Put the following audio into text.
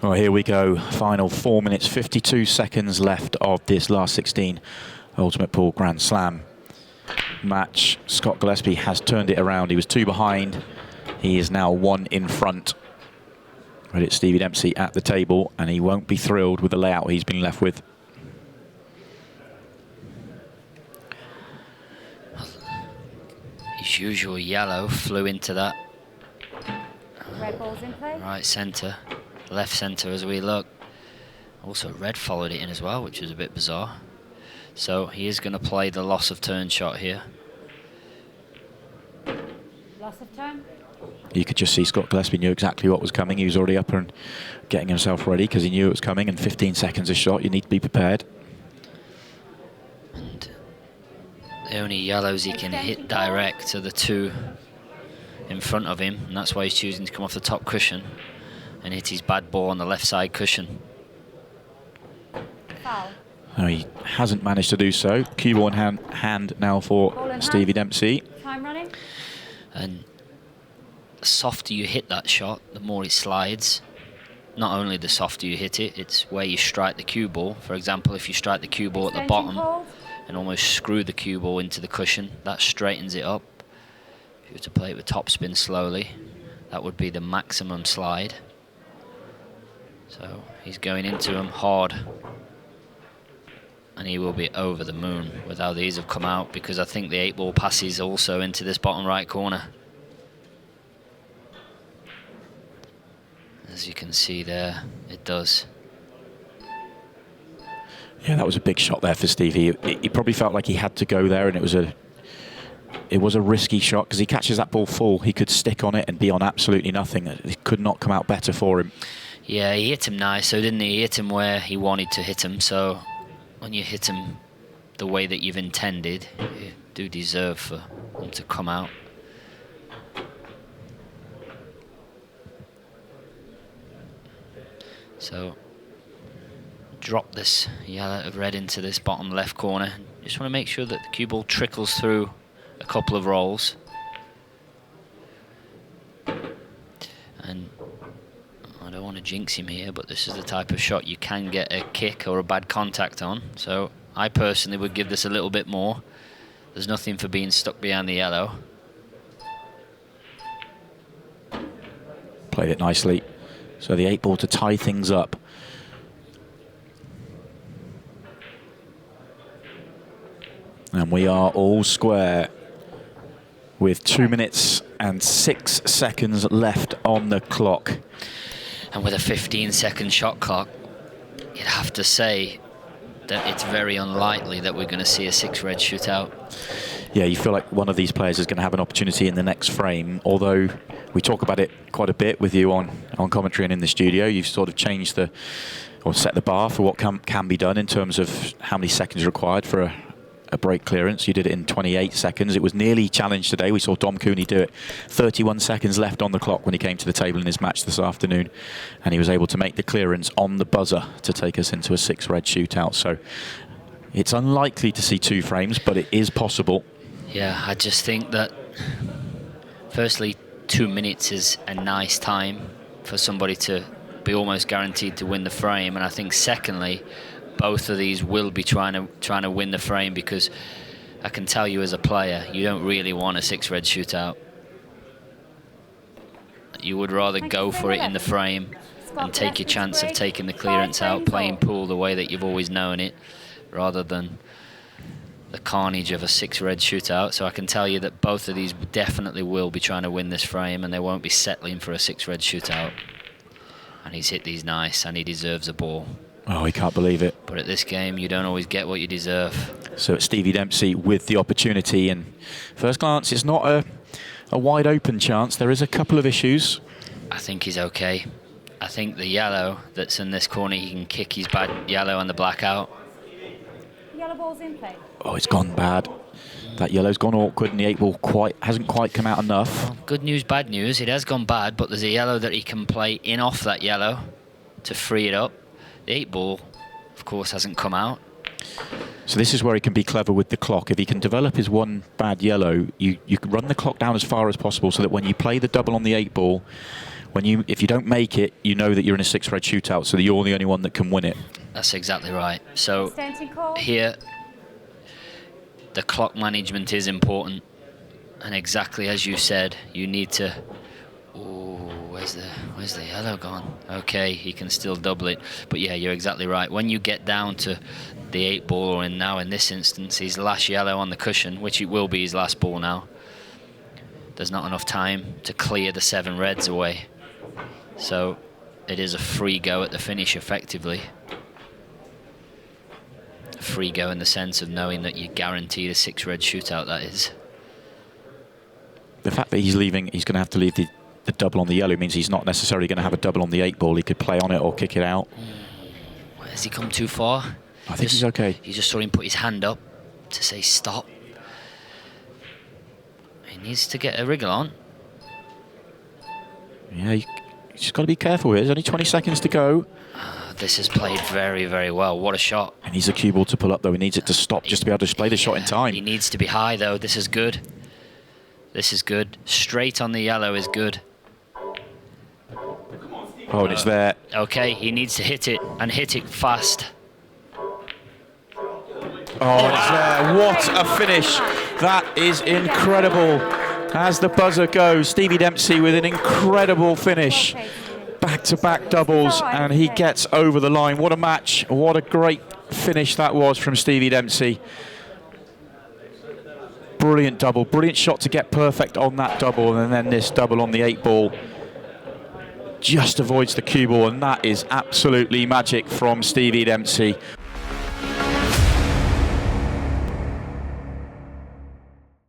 Well, here we go. Final 4 minutes, 52 seconds left of this last 16 Ultimate Pool Grand Slam match. Scott Gillespie has turned it around. He was 2 behind. He is now 1 in front. But it's Stevie Dempsey at the table, and he won't be thrilled with the layout he's been left with. His usual yellow flew into that Red ball's in play. Right centre, left centre as we look. Also red followed it in as well, which was a bit bizarre. So he is going to play the loss of turn shot here. Loss of turn. You could just see Scott Gillespie knew exactly what was coming. He was already up and getting himself ready because he knew it was coming. And 15 seconds a shot, you need to be prepared. And the only yellows he can hit direct are the 2 in front of him, and that's why he's choosing to come off the top cushion and hit his bad ball on the left side cushion. Foul. No, he hasn't managed to do so. Cue ball in hand now for Stevie Dempsey. Time running. And the softer you hit that shot, the more it slides. Not only the softer you hit it, it's where you strike the cue ball. For example, if you strike the cue ball at the bottom and almost screw the cue ball into the cushion, that straightens it up. If you were to play it with topspin slowly, that would be the maximum slide. So he's going into him hard. And he will be over the moon with how these have come out, because I think the 8-ball passes also into this bottom right corner. As you can see there, it does. Yeah, that was a big shot there for Stevie. He probably felt like he had to go there, and it was a risky shot because he catches that ball full. He could stick on it and be on absolutely nothing. It could not come out better for him. Yeah, he hit him nice, so didn't he? He hit him where he wanted to hit him. So when you hit him the way that you've intended, you do deserve for him to come out. So drop this yellow of red into this bottom left corner. Just want to make sure that the cue ball trickles through a couple of rolls. And I don't want to jinx him here, but this is the type of shot you can get a kick or a bad contact on. So I personally would give this a little bit more. There's nothing for being stuck behind the yellow. Played it nicely. So the 8-ball to tie things up. And we are all square with 2 minutes and 6 seconds left on the clock. And with a 15-second shot clock, you'd have to say that it's very unlikely that we're going to see a 6-red shootout. Yeah, you feel like one of these players is going to have an opportunity in the next frame, although we talk about it quite a bit with you on commentary and in the studio. You've sort of changed or set the bar for what can be done in terms of how many seconds are required for a break clearance. You did it in 28 seconds. It was nearly challenged today. We saw Dom Cooney do it. 31 seconds left on the clock when he came to the table in his match this afternoon, and he was able to make the clearance on the buzzer to take us into a 6-red shootout. So it's unlikely to see 2 frames, but it is possible. Yeah, I just think that firstly 2 minutes is a nice time for somebody to be almost guaranteed to win the frame, and I think secondly both of these will be trying to win the frame, because I can tell you as a player, you don't really want a 6-red shootout. You would rather go for it in the frame and take your chance of taking the clearance out, playing pool the way that you've always known it, rather than the carnage of a 6-red shootout. So I can tell you that both of these definitely will be trying to win this frame, and they won't be settling for a 6-red shootout. And he's hit these nice, and he deserves a ball. Oh, he can't believe it. But at this game, you don't always get what you deserve. So it's Stevie Dempsey with the opportunity, and first glance, it's not a wide open chance. There is a couple of issues. I think he's okay. I think the yellow that's in this corner, he can kick his bad yellow and the black out. Yellow ball's in play. Oh, it's gone bad. That yellow's gone awkward, and the 8-ball hasn't quite come out enough. Well, good news, bad news. It has gone bad, but there's a yellow that he can play in off that yellow to free it up. The 8-ball, of course, hasn't come out. So this is where he can be clever with the clock. If he can develop his one bad yellow, you can run the clock down as far as possible so that when you play the double on the 8-ball, if you don't make it, you know that you're in a 6 red shootout, so you're the only one that can win it. That's exactly right. So Extension call. here, the clock management is important, and exactly as you said, you need to. Oh, where's the yellow gone? Okay, he can still double it, but yeah, you're exactly right. When you get down to the 8 ball, or now in this instance, his last yellow on the cushion, which it will be his last ball now, there's not enough time to clear the 7 reds away. So it is a free go at the finish, effectively. A free go in the sense of knowing that you're guaranteed a 6 red shootout, that is. The fact that he's going to have to leave the double on the yellow means he's not necessarily going to have a double on the 8 ball. He could play on it or kick it out. Has he come too far? I think he's okay. You just saw him put his hand up to say stop. He needs to get a wriggle on. Yeah, you just got to be careful here. There's only 20 seconds to go. This is played very, very well. What a shot. He needs a cue ball to pull up, though. He needs it to stop just to be able to display the shot in time. He needs to be high, though. This is good. This is good. Straight on the yellow is good. Oh, and it's there. Okay, he needs to hit it, and hit it fast. Oh, it's there. What a finish. That is incredible. As the buzzer goes, Stevie Dempsey with an incredible finish. Back-to-back doubles, and he gets over the line. What a match. What a great finish that was from Stevie Dempsey. Brilliant double. Brilliant shot to get perfect on that double, and then this double on the 8 ball. Just avoids the cue ball, and that is absolutely magic from Stevie Dempsey.